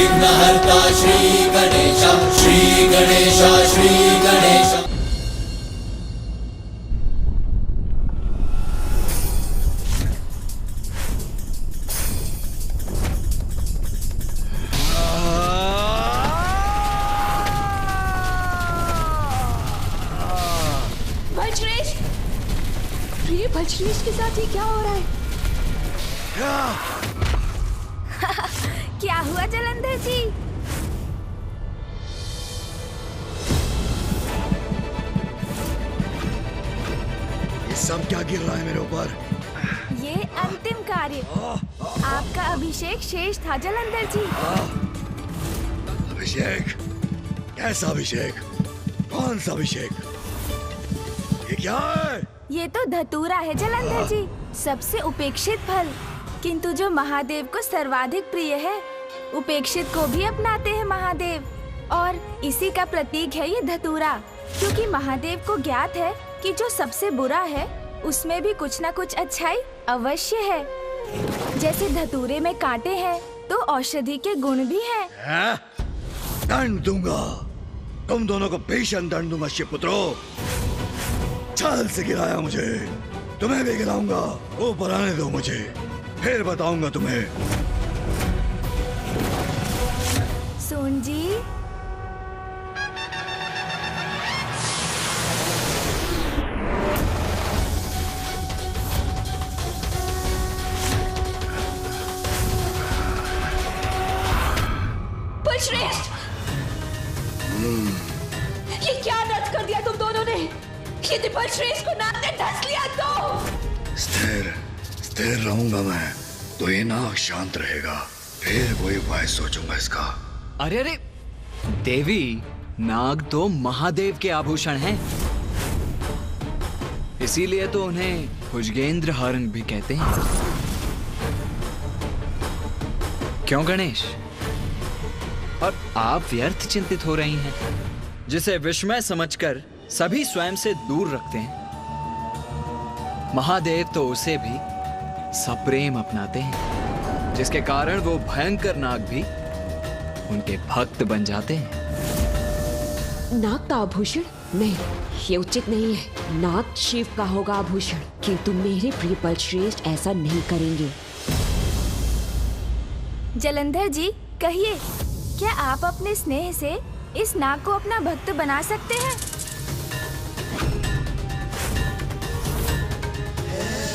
विघ्नहर्ता श्री गणेश, श्री गणेश, श्री गणेश। बलश्रेष्ठ के साथ ये क्या हो रहा है? क्या हुआ जलंधर जी? ये सब क्या गिर रहा है मेरे ऊपर? ये अंतिम कार्य, आपका अभिषेक शेष था जलंधर जी। अभिषेक? कैसा अभिषेक? कौन सा अभिषेक? ये क्या है? ये तो धतूरा है जलंधर जी, सबसे उपेक्षित फल, किंतु जो महादेव को सर्वाधिक प्रिय है। उपेक्षित को भी अपनाते हैं महादेव, और इसी का प्रतीक है ये धतूरा, क्योंकि महादेव को ज्ञात है कि जो सबसे बुरा है उसमें भी कुछ न कुछ अच्छाई अवश्य है। जैसे धतूरे में कांटे हैं तो औषधि के गुण भी हैं। दंड दूंगा, तुम दोनों को भीषण दंड दूंगा शिवपुत्रों। छाल से गिराया मुझे, तुम्हें भी गिराऊंगा। ऊपर आने दो मुझे, फिर बताऊंगा तुम्हें। सोन जी, बलश्रेष्ठ, ये क्या नच कर दिया तुम दोनों ने? यदि बलश्रेष्ठ को नाग ने धंस लिया तो? स्थिर रहूंगा मैं तो ये नाग शांत रहेगा, फिर कोई उपाय सोचूंगा इसका। अरे अरे देवी, नाग तो महादेव के आभूषण हैं, इसीलिए तो उन्हें भुजगेंद्र हरण भी कहते हैं। क्यों गणेश? और आप व्यर्थ चिंतित हो रही हैं, जिसे विस्मय समझकर सभी स्वयं से दूर रखते हैं। महादेव तो उसे भी सप्रेम अपनाते हैं, जिसके कारण वो भयंकर नाग भी उनके भक्त बन जाते हैं। नाग का आभूषण? नहीं, ये उचित नहीं है। नाग शिव का होगा आभूषण, किंतु मेरे प्रिय बलश्रेष्ठ ऐसा नहीं करेंगे। जलंधर जी कहिए, क्या आप अपने स्नेह से इस नाग को अपना भक्त बना सकते हैं?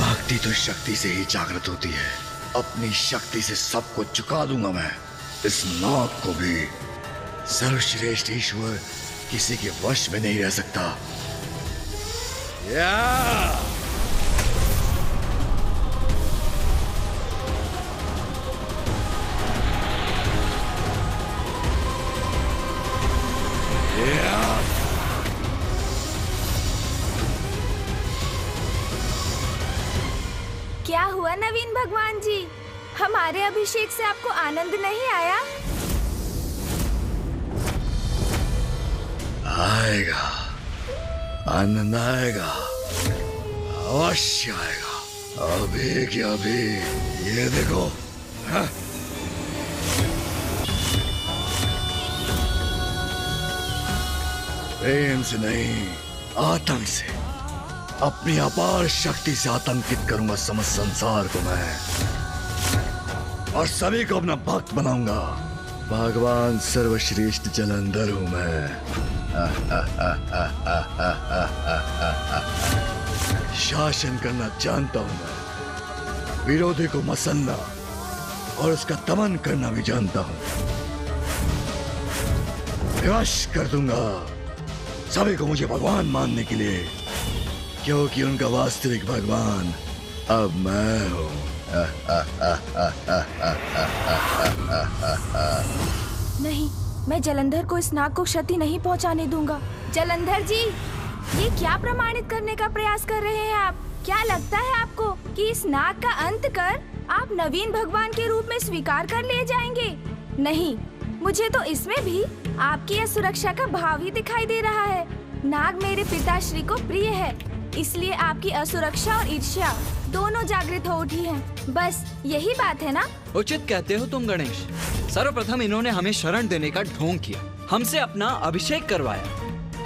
भक्ति तो शक्ति से ही जागृत होती है। अपनी शक्ति से सबको चुका दूंगा मैं। इस नाग को भी। सर्वश्रेष्ठ ईश्वर किसी के वश में नहीं रह सकता। क्या हुआ नवीन भगवान जी, हमारे अभिषेक से आपको आनंद नहीं आया? आएगा, आनंद आएगा, अवश्य आएगा। अभी क्या अभी, ये देखो। हाँ? प्रेम से नहीं, आतंक से, अपनी अपार शक्ति से आतंकित करूंगा समस्त संसार को मैं, और सभी को अपना भक्त बनाऊंगा। भगवान सर्वश्रेष्ठ जलंधर हूं मैं। शासन करना जानता हूं मैं, विरोधी को मसलना और उसका दमन करना भी जानता हूं। विवश कर दूंगा सभी को मुझे भगवान मानने के लिए, क्योंकि उनका वास्तविक भगवान अब मैं हूं। नहीं, मैं जलंधर को इस नाग को क्षति नहीं पहुंचाने दूंगा। जलंधर जी, ये क्या प्रमाणित करने का प्रयास कर रहे हैं आप? क्या लगता है आपको कि इस नाग का अंत कर आप नवीन भगवान के रूप में स्वीकार कर लिए जाएंगे? नहीं, मुझे तो इसमें भी आपकी असुरक्षा का भाव ही दिखाई दे रहा है। नाग मेरे पिताश्री को प्रिय है, इसलिए आपकी असुरक्षा और ईर्ष्या दोनों जागृत हो उठी हैं। बस यही बात है ना? उचित कहते हो तुम गणेश। सर्वप्रथम इन्होंने हमें शरण देने का ढोंग किया, हमसे अपना अभिषेक करवाया,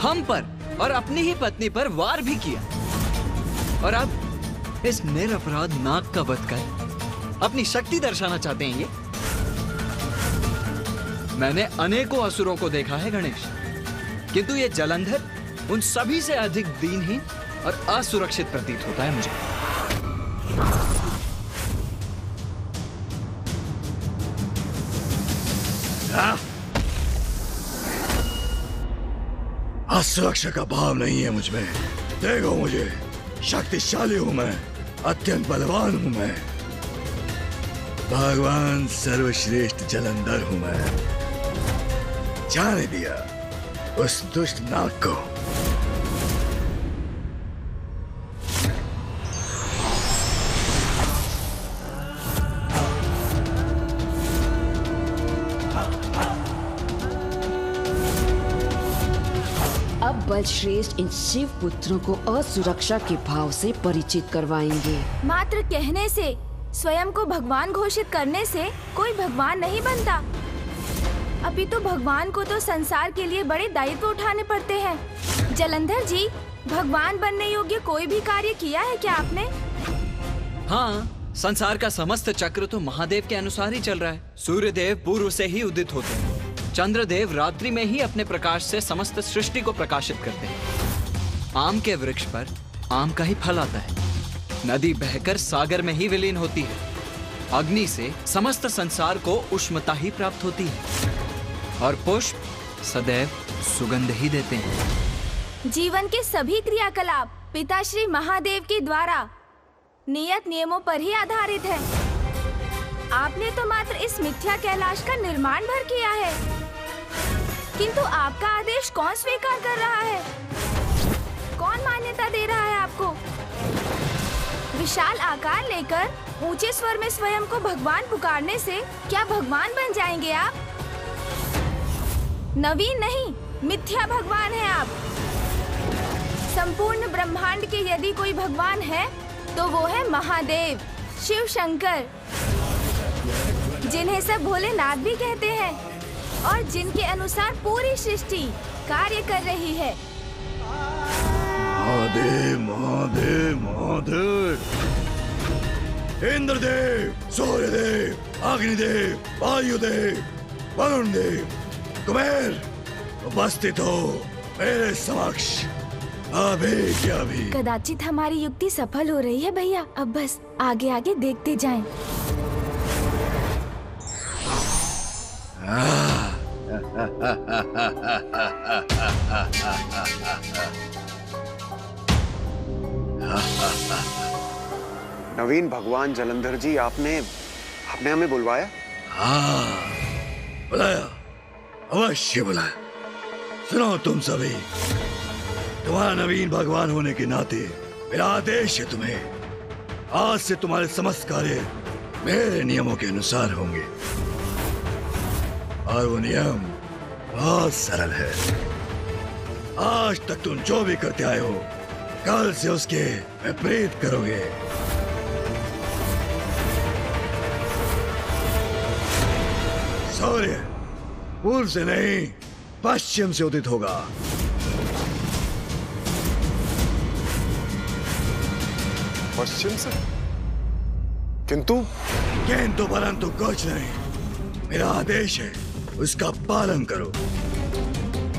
हम पर और अपनी ही पत्नी पर वार भी किया, और अब इस निरपराध नाग का वध कर अपनी शक्ति दर्शाना चाहते हैं ये। मैंने अनेकों असुरों को देखा है गणेश, किंतु ये जलंधर उन सभी से अधिक दीनहीन और असुरक्षित प्रतीत होता है मुझे। असुरक्षा का भाव नहीं है मुझ में। देखो मुझे, शक्तिशाली हूं मैं, अत्यंत बलवान हूं मैं, भगवान सर्वश्रेष्ठ जलंधर हूं मैं। जाने दिया उस दुष्ट नाग को। अब बलश्रेष्ठ इन शिव पुत्रों को असुरक्षा के भाव से परिचित करवाएंगे। मात्र कहने से, स्वयं को भगवान घोषित करने से कोई भगवान नहीं बनता। अभी तो भगवान को तो संसार के लिए बड़े दायित्व उठाने पड़ते हैं। जलंधर जी, भगवान बनने योग्य कोई भी कार्य किया है क्या आपने? हाँ, संसार का समस्त चक्र तो महादेव के अनुसार ही चल रहा है। सूर्यदेव पूर्व से ही उदित होते हैं, चंद्रदेव रात्रि में ही अपने प्रकाश से समस्त सृष्टि को प्रकाशित करते हैं। आम के वृक्ष पर आम का ही फल आता है, नदी बहकर सागर में ही विलीन होती है, अग्नि से समस्त संसार को उष्णता ही प्राप्त होती है, और पुष्प सदैव सुगंध ही देते हैं। जीवन के सभी क्रियाकलाप पिताश्री महादेव के द्वारा नियत नियमों पर ही आधारित है। आपने तो मात्र इस मिथ्या कैलाश का निर्माण भर किया है, किंतु आपका आदेश कौन स्वीकार कर रहा है? कौन मान्यता दे रहा है आपको? विशाल आकार लेकर ऊंचे स्वर में स्वयं को भगवान पुकारने से क्या भगवान बन जाएंगे आप? नवीन नहीं, मिथ्या भगवान है आप। संपूर्ण ब्रह्मांड के यदि कोई भगवान है तो वो है महादेव, शिव शंकर, जिन्हें सब भोलेनाथ भी कहते हैं, और जिनके अनुसार पूरी सृष्टि कार्य कर रही है। महादेव महादेव महादेव, इंद्रदेव, सूर्यदेव, अग्निदेव, वायुदेव, वरुण देव, कुबेर, उपस्थित हो मेरे समक्ष अभी क्या भी। कदाचित हमारी युक्ति सफल हो रही है भैया, अब बस आगे आगे देखते जाएं। नवीन भगवान जलंधर जी, आपने हमें बुलवाया? हाँ, बुलाया, अवश्य बुलाया। सुनो तुम सभी, तुम्हारा नवीन भगवान होने के नाते मेरा आदेश है तुम्हें, आज से तुम्हारे समस्त कार्य मेरे नियमों के अनुसार होंगे, और वो नियम बहुत सरल है। आज तक तुम जो भी करते आए हो, कल से उसके विपरीत करोगे। सूर्य पूर्व से नहीं, पश्चिम से उदित होगा। पश्चिम से? किंतु परंतु कुछ नहीं, मेरा आदेश है, उसका पालन करो।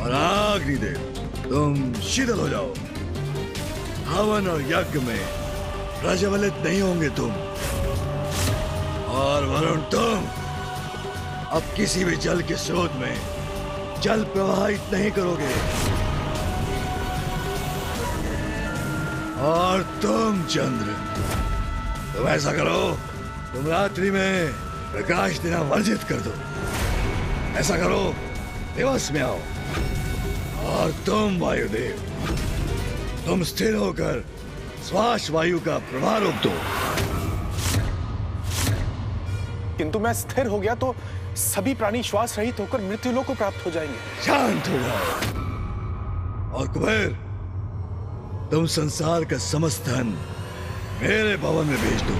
और अग्निदेव, तुम शीतल हो जाओ। हवन और यज्ञ में प्रज्वलित नहीं होंगे तुम। और वरुण, तुम अब किसी भी जल के स्रोत में जल प्रवाहित नहीं करोगे। और तुम चंद्र, तुम ऐसा करो, तुम रात्रि में प्रकाश देना वर्जित कर दो। ऐसा करो, दिवस में आओ। और तुम वायुदेव, तुम स्थिर होकर श्वास वायु का प्रवाह रोक दो। किंतु मैं स्थिर हो गया तो सभी प्राणी श्वास रहित होकर मृत्युलोक को प्राप्त हो जाएंगे। शांत हो जाओ। और कुबेर, तुम संसार का समस्त धन मेरे भवन में भेज दो।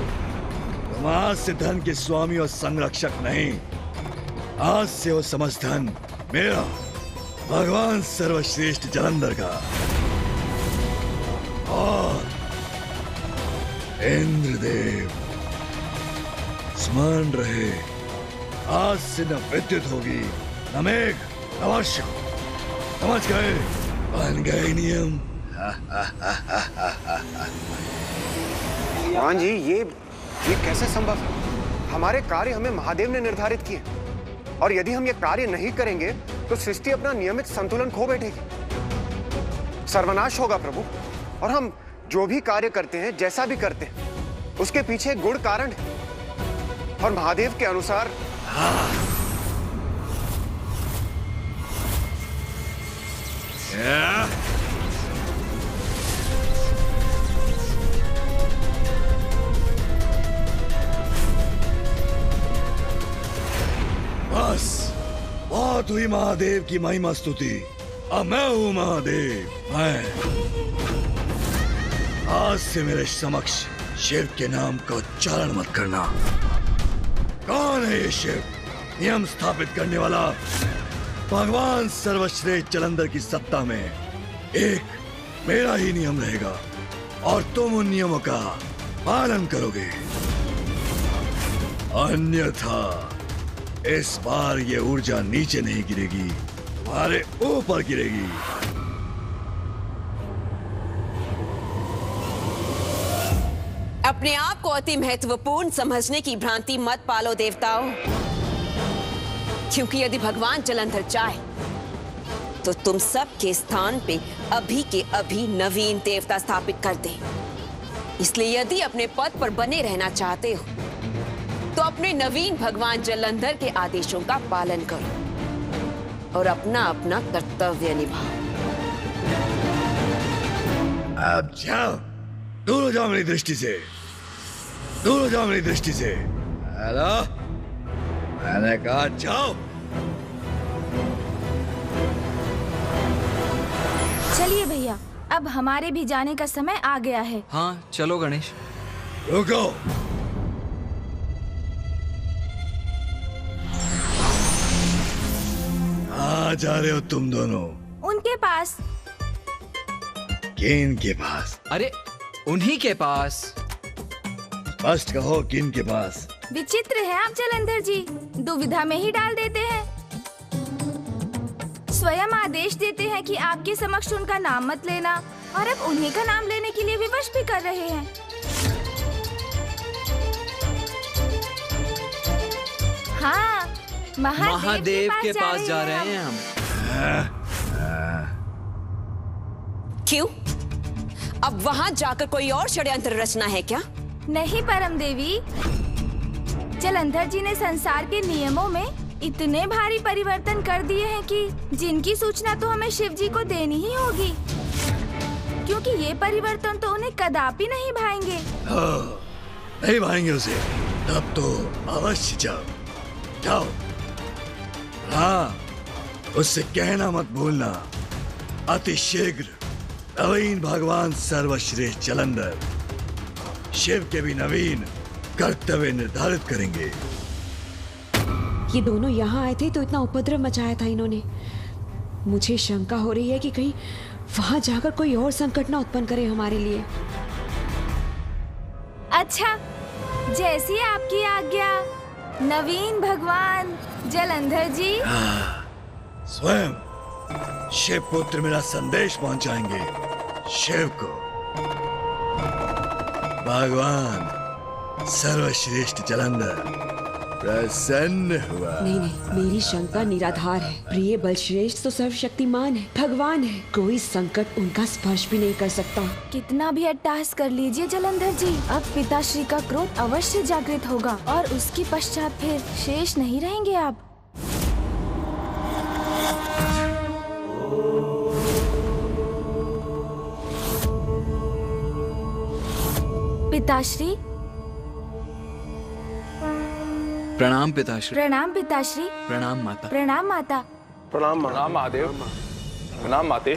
तुम आज से धन के स्वामी और संरक्षक नहीं, आज से वो समस्त धन मेरा, भगवान सर्वश्रेष्ठ जलंधर का। और इंद्रदेव, स्मरण रहे, आज से न विद्युत होगी, न मेघ, न वर्षा। समझ गए? बन गए नियम। भगवान जी, ये कैसे संभव है? हमारे कार्य हमें महादेव ने निर्धारित किए, और यदि हम ये कार्य नहीं करेंगे तो सृष्टि अपना नियमित संतुलन खो बैठेगी, सर्वनाश होगा प्रभु। और हम जो भी कार्य करते हैं, जैसा भी करते हैं, उसके पीछे एक गुण कारण है, और महादेव के अनुसार बस बहुत हुई महादेव की महिमा स्तुति। अब मैं हूं महादेव। मैं आज से मेरे समक्ष शिव के नाम का उच्चारण मत करना। कौन है ये शिव? नियम स्थापित करने वाला। भगवान सर्वश्रेष्ठ जलंधर की सत्ता में एक मेरा ही नियम रहेगा, और तुम उन नियमों का पालन करोगे। अन्यथा इस बार ये ऊर्जा नीचे नहीं गिरेगी, तुम्हारे ऊपर गिरेगी। अपने आप को अति महत्वपूर्ण समझने की भ्रांति मत पालो देवताओं, क्योंकि यदि भगवान जलंधर चाहे तो तुम सब के स्थान पे अभी के अभी नवीन देवता स्थापित कर दे। इसलिए यदि अपने पद पर बने रहना चाहते हो तो अपने नवीन भगवान जलंधर के आदेशों का पालन करो और अपना अपना कर्तव्य निभाओ। अब जाओ, दूर हो जाओ मेरी दृष्टि से, दूर हो जाओ मेरी दृष्टि से। हेलो, मैंने कहा जाओ। चलिए भैया, अब हमारे भी जाने का समय आ गया है। हाँ चलो गणेश। रुको, कहाँ जा रहे हो तुम दोनों? उनके पास। किन के पास? अरे उन्हीं के पास। स्पष्ट कहो, किन के पास? विचित्र है आप जलंधर जी, दुविधा में ही डाल देते हैं। स्वयं आदेश देते हैं कि आपके समक्ष उनका नाम मत लेना, और अब उन्हीं का नाम लेने के लिए विवश भी कर रहे हैं। हाँ, महादेव के पास जा रहे हैं हम। क्यों? अब वहां जाकर कोई और षड्यंत्र रचना है क्या? नहीं परम देवी, जलंधर जी ने संसार के नियमों में इतने भारी परिवर्तन कर दिए हैं कि जिनकी सूचना तो हमें शिव जी को देनी ही होगी, क्योंकि ये परिवर्तन तो उन्हें कदापि नहीं भाएंगे। नहीं भाएंगे उसे, तब तो अवश्य जाओ, जाओ। हाँ, उससे कहना मत भूलना, अति शीघ्र नवीन भगवान सर्वश्रेष्ठ जलंधर शिव के भी नवीन कर्तव्य निर्धारित करेंगे। ये दोनों यहाँ आए थे तो इतना उपद्रव मचाया था इन्होंने। मुझे शंका हो रही है कि कहीं वहां जाकर कोई और संकट ना उत्पन्न करे हमारे लिए। अच्छा, जैसी आपकी आज्ञा नवीन भगवान जलंधर जी। स्वयं शिव पुत्र मेरा संदेश पहुंचाएंगे शिव को। भगवान सर्वश्रेष्ठ जलंधर प्रसन्न हुआ। नहीं नहीं, मेरी शंका निराधार है। प्रिय बलश्रेष्ठ तो सर्वशक्तिमान है, भगवान है, कोई संकट उनका स्पर्श भी नहीं कर सकता। कितना भी अट्टहास कर लीजिए जलंधर जी, अब पिताश्री का क्रोध अवश्य जागृत होगा और उसके पश्चात फिर शेष नहीं रहेंगे आप। पिताश्री। प्रणाम पिताश्री। प्रणाम पिताश्री। प्रणाम माता। प्रणाम माता। प्रणाम महादेव। प्रणाम माते।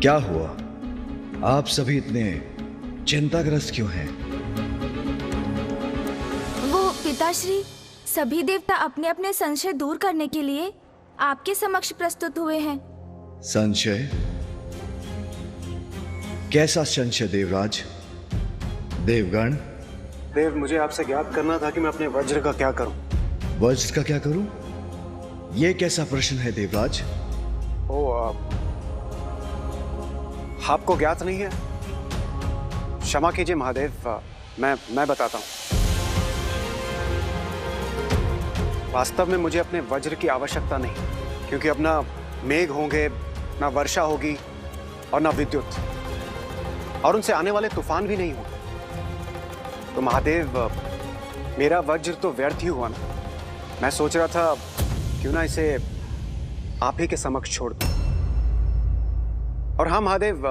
क्या हुआ? आप सभी इतने चिंताग्रस्त क्यों हैं? वो पिताश्री, सभी देवता अपने अपने संशय दूर करने के लिए आपके समक्ष प्रस्तुत हुए हैं। संशय? कैसा संशय देवराज? देवगण? देव, मुझे आपसे ज्ञात करना था कि मैं अपने वज्र का क्या करूं। वज्र का क्या करूं? यह कैसा प्रश्न है देवराज? आपको ज्ञात नहीं है? क्षमा कीजिए महादेव, मैं बताता हूं। वास्तव में मुझे अपने वज्र की आवश्यकता नहीं, क्योंकि अब ना मेघ होंगे, ना वर्षा होगी और ना विद्युत, और उनसे आने वाले तूफान भी नहीं होंगे। तो महादेव, मेरा वज्र तो व्यर्थ ही हुआ ना। मैं सोच रहा था क्यों ना इसे आप ही के समक्ष छोड़ दूं। और हाँ महादेव,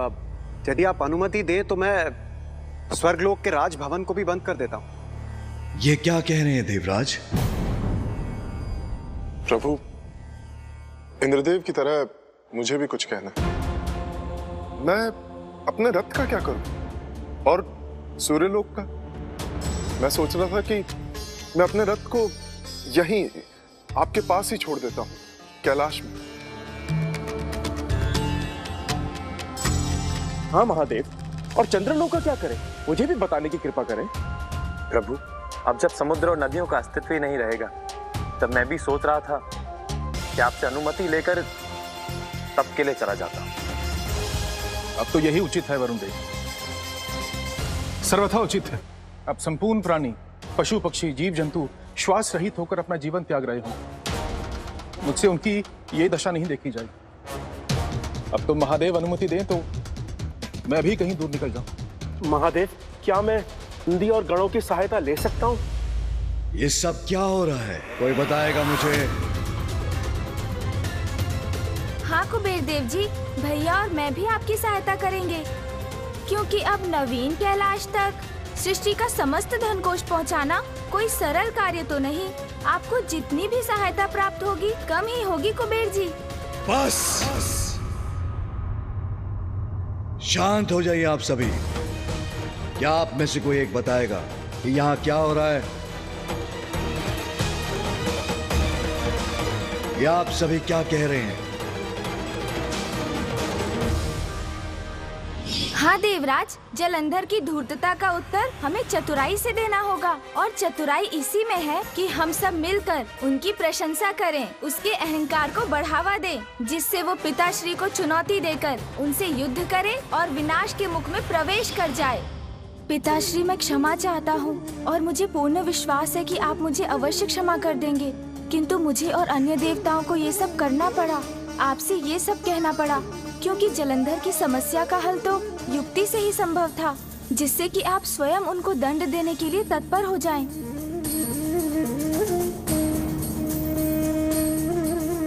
यदि आप अनुमति दें तो मैं स्वर्गलोक के राजभवन को भी बंद कर देता हूं। ये क्या कह रहे हैं देवराज? प्रभु, इंद्रदेव की तरह मुझे भी कुछ कहना है। मैं अपने रथ का क्या करूं? और सूर्यलोक का? मैं सोच रहा था कि मैं अपने रथ को यहीं आपके पास ही छोड़ देता हूं, कैलाश में। हाँ महादेव, और चंद्रलोक का क्या करें? मुझे भी बताने की कृपा करें। प्रभु, अब जब समुद्र और नदियों का अस्तित्व ही नहीं रहेगा, तब मैं भी सोच रहा था कि आपसे अनुमति लेकर तब के लिए चला जाता हूं। अब तो यही उचित है वरुण देव, सर्वथा उचित है। अब संपूर्ण प्राणी, पशु पक्षी, जीव जंतु श्वास रहित होकर अपना जीवन त्याग रहे हों। मुझसे उनकी ये दशा नहीं देखी जाएगी। अब तो महादेव अनुमति दें तो मैं भी कहीं दूर निकल जाऊं। महादेव, क्या मैं नंदी और गणों की सहायता ले सकता हूँ? ये सब क्या हो रहा है? कोई बताएगा मुझे? हाँ कुबेर देव जी, भैया और मैं भी आपकी सहायता करेंगे, क्योंकि अब नवीन कैलाश तक सृष्टि का समस्त धन कोष पहुँचाना कोई सरल कार्य तो नहीं। आपको जितनी भी सहायता प्राप्त होगी कम ही होगी कुबेर जी। बस शांत हो जाइए आप सभी। क्या आप में से कोई एक बताएगा कि यहाँ क्या हो रहा है? या आप सभी क्या कह रहे हैं? हाँ देवराज, जलंधर की धूर्तता का उत्तर हमें चतुराई से देना होगा, और चतुराई इसी में है कि हम सब मिलकर उनकी प्रशंसा करें, उसके अहंकार को बढ़ावा दें, जिससे वो पिताश्री को चुनौती देकर उनसे युद्ध करे और विनाश के मुख में प्रवेश कर जाए। पिताश्री, मैं क्षमा चाहता हूँ और मुझे पूर्ण विश्वास है कि आप मुझे अवश्य क्षमा कर देंगे, किंतु मुझे और अन्य देवताओं को ये सब करना पड़ा, आपसे ये सब कहना पड़ा, क्योंकि जलंधर की समस्या का हल तो युक्ति से ही संभव था, जिससे कि आप स्वयं उनको दंड देने के लिए तत्पर हो जाएं।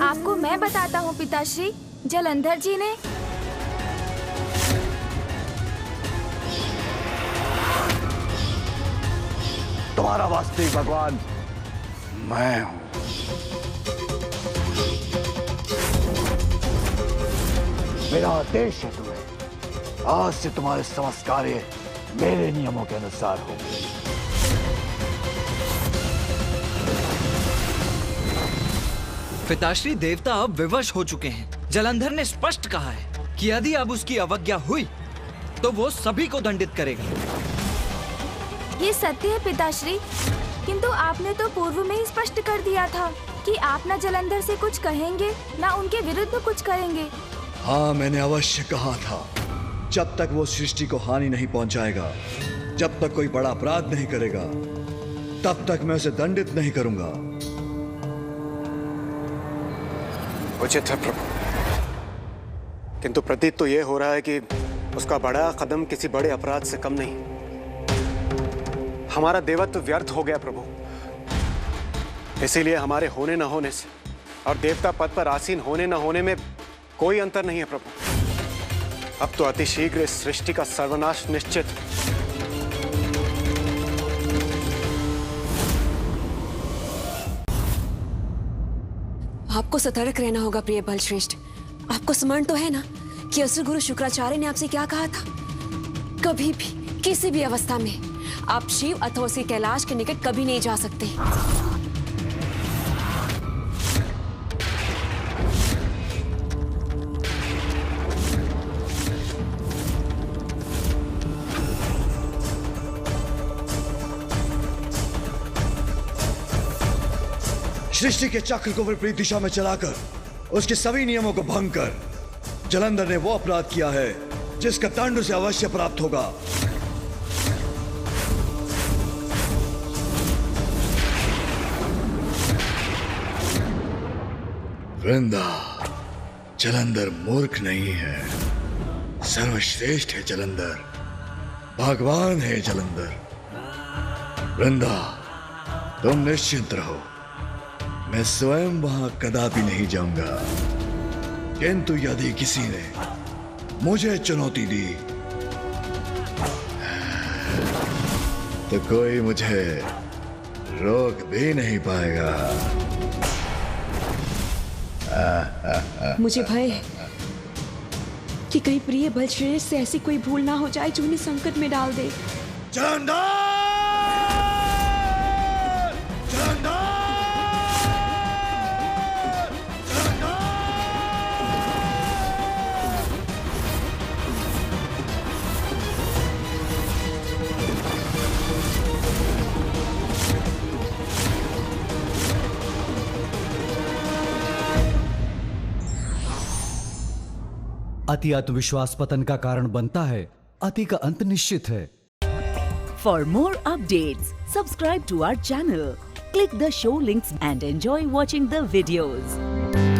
आपको मैं बताता हूँ पिताश्री, जलंधर जी ने तुम्हारा वास्तविक भगवान मैं हूं। मेरा आदेश है तुम्हें, आज से तुम्हारे समस्त कार्य मेरे नियमों के अनुसार होंगे। पिताश्री, देवता अब विवश हो चुके हैं। जलंधर ने स्पष्ट कहा है कि यदि अब उसकी अवज्ञा हुई तो वो सभी को दंडित करेगा। ये सत्य है पिताश्री, किंतु आपने तो पूर्व में ही स्पष्ट कर दिया था कि आप न जलंधर से कुछ कहेंगे न उनके विरुद्ध कुछ करेंगे। हाँ, मैंने अवश्य कहा था, जब तक वो सृष्टि को हानि नहीं पहुंचाएगा, जब तक कोई बड़ा अपराध नहीं करेगा, तब तक मैं उसे दंडित नहीं करूंगा। उचित है प्रभु, किंतु प्रतीत तो ये हो रहा है कि उसका बड़ा कदम किसी बड़े अपराध से कम नहीं। हमारा देवत्व व्यर्थ हो गया प्रभु, इसीलिए हमारे होने न होने से और देवता पद पर आसीन होने न होने में कोई अंतर नहीं है प्रभु। अब तो अतिशीघ्र इस सृष्टि का सर्वनाश निश्चित। आपको सतर्क रहना होगा प्रिय बलश्रेष्ठ। आपको स्मरण तो है ना कि असुर गुरु शुक्राचार्य ने आपसे क्या कहा था? कभी भी किसी भी अवस्था में आप शिव अथवा उसके कैलाश के निकट कभी नहीं जा सकते। सृष्टि के चक्र को विपरीत दिशा में चलाकर उसके सभी नियमों को भंग कर जलंधर ने वो अपराध किया है जिसका दंड उसे अवश्य प्राप्त होगा। वृंदा, जलंधर मूर्ख नहीं है, सर्वश्रेष्ठ है जलंधर, भगवान है जलंधर। वृंदा, तुम निश्चिंत रहो, मैं स्वयं वहां कदापि नहीं जाऊंगा। किंतु यदि किसी ने मुझे चुनौती दी तो कोई मुझे रोक भी नहीं पाएगा। मुझे भय है कि कहीं प्रिय बलश्रेष्ठ से ऐसी कोई भूल ना हो जाए जो उन्हें संकट में डाल दे। जलंधर! अति आत्मविश्वास पतन का कारण बनता है, अति का अंत निश्चित है। For more updates, subscribe to our channel, click the show links and enjoy watching the videos.